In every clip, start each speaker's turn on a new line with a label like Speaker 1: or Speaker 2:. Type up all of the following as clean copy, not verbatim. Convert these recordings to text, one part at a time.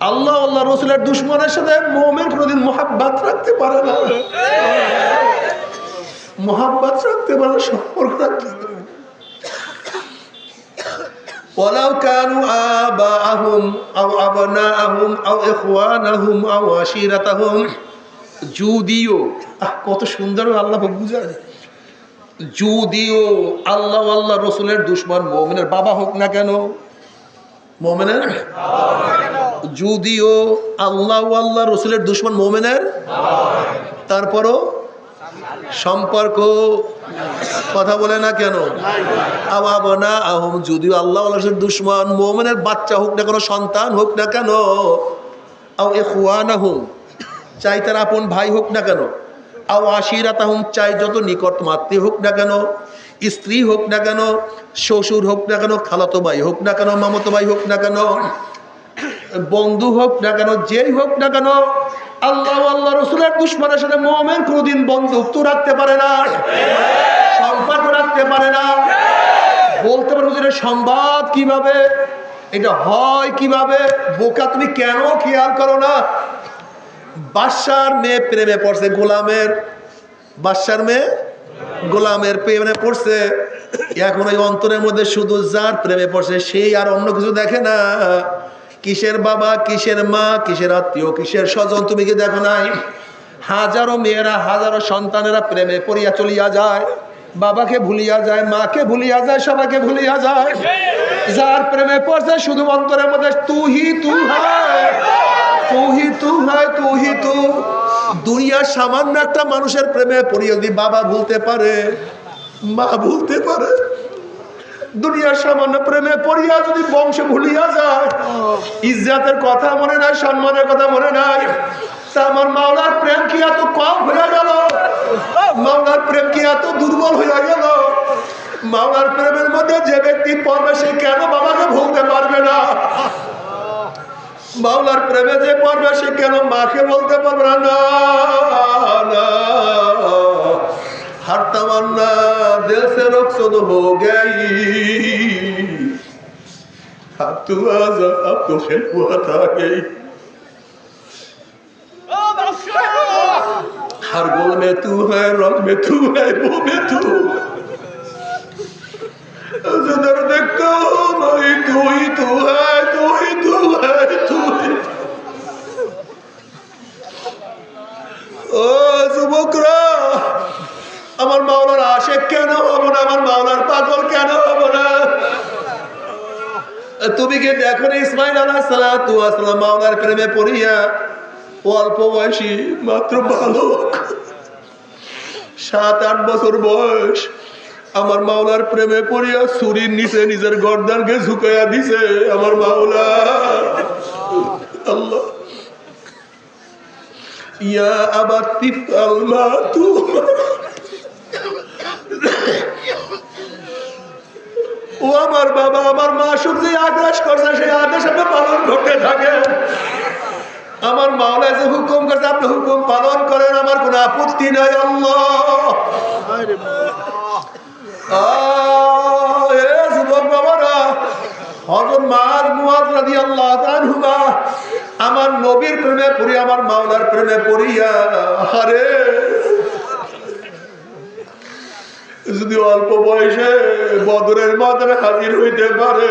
Speaker 1: আল্লাহ আল্লাহ রসুলের দুশ্মনের সাথে মুমিন কোনোদিন মুহাব্বত রাখতে পারে না, মুহাব্বত রাখতে পারে না, সম্পর্ক রাখতে পারে না। ওয়ালাউ কানু আবাআহুম আও আবনাআহুম আও ইখওয়ানাহুম আও আশিরাতাহুম, যদিও কত সুন্দর আল্লাহ বুঝায়, যদিও আল্লাহ আল্লাহ রসুলের দুশ্মন মুমিনের বাবা হোক না কেন, মুমিনের যদিও আল্লাহ আল্লাহ রসুলের দুশ্মন মুমিনের, তারপরও সম্পর্ক কথা বলে না কেন, আবাবনা আহম, যদিও আল্লাহ আল্লাহর দুশ্মন মুমিনের বাচ্চা হোক না কেন, সন্তান হোক না কেন, আও ইখওয়ানাহুম, চাই তার আপন ভাই হোক না কেন, আও আশিরাতাহুম, চাই যত নিকট মাতৃ হোক না কেন, স্ত্রী হোক না কেন, শ্বশুর হোক না কেন, খালাতো ভাই হোক না কেন, মামাতো ভাই হোক না কেন, বন্ধু হোক না কেন, যেই হোক না কেন, আল্লাহ আল্লাহ রসুলের দুশ্মনের সাথে মুমিন কোনদিন বন্ধুত্ব রাখতে পারে না, সম্পর্ক রাখতে পারে না। বলতে পারবো যে সংবাদ কিভাবে, এটা হয় কিভাবে, বোকা তুমি কেন খেয়াল করো না? বাদশার মেয়ে প্রেমে পড়ছে গোলামের, বাদশার মেয়ে গোলামের প্রেমে পড়ছে, এখন ওই অন্তরের মধ্যে শুধু যার প্রেমে পড়ছে সেই আর অন্য কিছু দেখে না। কিসের বাবা, কিসের মা, কিসের আত্মীয়, কিসের স্বজন তুমি কি দেখো নাই? হাজারো মেয়েরা, হাজারো সন্তানেরা প্রেমে পড়িয়া চলিয়া যায়, বাবাকে ভুলিয়া যায়, মাকে ভুলিয়া যায়, সবাইকে ভুলিয়া যায়। যার প্রেমে পড়ছে শুধু অন্তরের মধ্যে তুহি তু হয়, তুহি তু হয়, তুহি তু। দুনিয়ার সামান্য একটা মানুষের প্রেমে পড়িয়া যদি বাবা ভুলতে পারে, মা ভুলতে পারে, দুনিয়ার সামান্য প্রেমে পড়িয়া যদি বংশ ভুলিয়া যায়, ইজ্জতের কথা মনে নাই, সম্মানের কথা মনে নাই, তা আমার মাওলার প্রেম কি এত কম হয়ে গেল? মাওলার প্রেম কি এত দুর্বল হয়ে গেল? মাওলার প্রেমের মধ্যে যে ব্যক্তি পড়বে সে কেন বাবাকে ভুলতে পারবে না? মাওলার প্রেমে যে পড়বে সে কেন মাকে বলতে পারবে না? हर तमन्ना दिल से रुखसत हो गई, अब तू आजा, अब तो खिलवत आ गई। हर गुल में तू है, रंग में तू है, वो में तू, जिधर देखता हूँ मैं तू ही तू है, तू ही तू है, तू ही। ओ যুবকরা, আমার মাওলার আশিক কেন হবো না? আমার মাওলার পাগল কেন হবো না? তুমি কি দেখো না ইসমাইল আলাইহিস সালাতু ওয়াস সালাম মাওলার প্রেমে পড়িয়া অল্প বয়সী, মাত্র বালক, 7-8 বছর বয়স, আমার মাওলার প্রেমে পড়িয়া ছুরির নিচে নিজের গর্দানকে ঝুঁকাইয়া দিছে আমার মাওলা। আল্লাহ, ইয়া আবাতি ফাল মা তুমার, ও আমার বাবা, আমার মা শুধু যে আদেশ করছে সেই আদেশ আপনি পালন করতে থাকেন। আমার মাওলা যে হুকুম করছে আপনি হুকুম পালন করেন, আমার কোনো আপত্তি নাই। আল্লাহ, যুবক বাবারা, হযরত মুআয রাদিয়াল্লাহু আনহুমা আমার নবীর প্রেমে পড়িয়া, আমার মাওলার প্রেমে পড়িয়া, আরে যদি অল্প বয়সে বদরের ময়দানে হাজির হইতে পারে,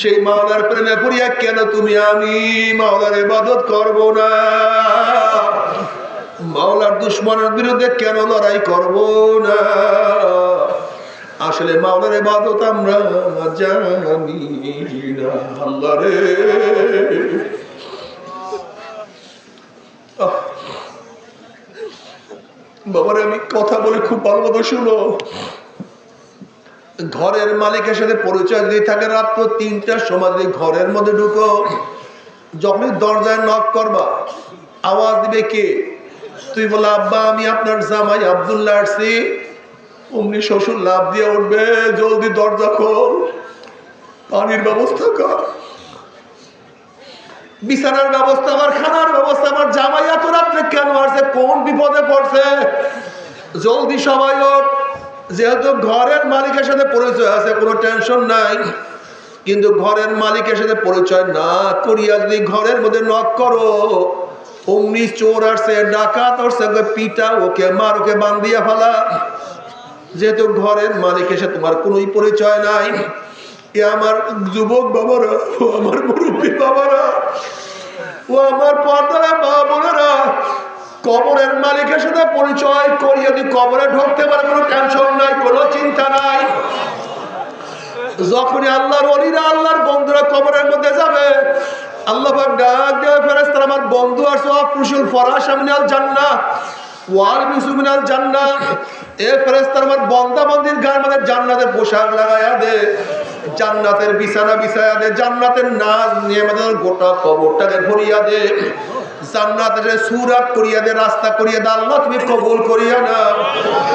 Speaker 1: সেই মাওলার প্রেমে পড়িয়া কেন তুমি আমি মাওলার ইবাদত করব না? মাওলার দুশমনের বিরুদ্ধে কেন লড়াই করব না? আসলে মাওলার ইবাদত আমরা জানি না। আল্লাহ রে, বাবারে আমি কথা বলে খুব ভালো মতো শুনো। ঘরের মালিকের সাথে পরিচয় দিয়ে থাকে, রাত 3টার সময় যদি ঘরের মধ্যে ঢুকো, যখনই দরজায় নক করবা, আওয়াজ দিবে কে? তুই বলে আব্বা আমি আপনার জামাই আব্দুল্লাহ আসছি, অমনি শ্বশুর লাভ দিয়ে উঠবে, জলদি দরজা খোল, পানির ব্যবস্থা কর, বিছানার ব্যবস্থা কর, খানার ব্যবস্থা কর, জামাই এত রাত্রে কেন আসছে, কোন বিপদে পড়ছে, জলদি সবাই ওঠ। যেহেতু ঘরের মালিকের সাথে পরিচয় আছে, কোনো টেনশন নাই। কিন্তু ঘরের মালিকের সাথে পরিচয় না করিয়া যদি ঘরের মধ্যে নক করো, অমনি চোর আসছে, ডাকাত আসছে, পিটা, ওকে মার, ওকে বান্ধিয়া ফেলা। যেহেতু ঘরের মালিকের সাথে তোমার কোনোই পরিচয় নাই, এ আমার যুবক বাবারা, ও আমার মুরব্বী বাবারা, ও আমার পর্দারা মা বোনেরা, কবরের মালিকের সাথে পরিচয় করিয়া যদি কবরে ঢুকতে পারে, কোনো টেনশন নাই, কোনো চিন্তা নাই। যখনই আল্লাহর ওলিরা, আল্লাহর বন্ধুরা কবরের মধ্যে যাবে, আল্লাহ পাক ডাক দেবে, ফেরেশতারা আমার বন্ধু আসো, আফরুশুল ফরাশা মিনাল জান্নাহ ওয়াল বিসু মিনাল জান্নাহ। এ ফেরেশতারা আমার বান্দা বান্দির গায়ের মধ্যে জান্নাতের পোশাক লাগায়া দে, জান্নাতের বিছানা বিছায়া দে, জান্নাতের নাজ নিয়ামতের গোটা কবরটাকে ভরিয়া দে, জান্নাতের সূরাত করিয়া দে, রাস্তা করিয়া দে। আল্লাহ তুমি কবুল করিয়া নাও।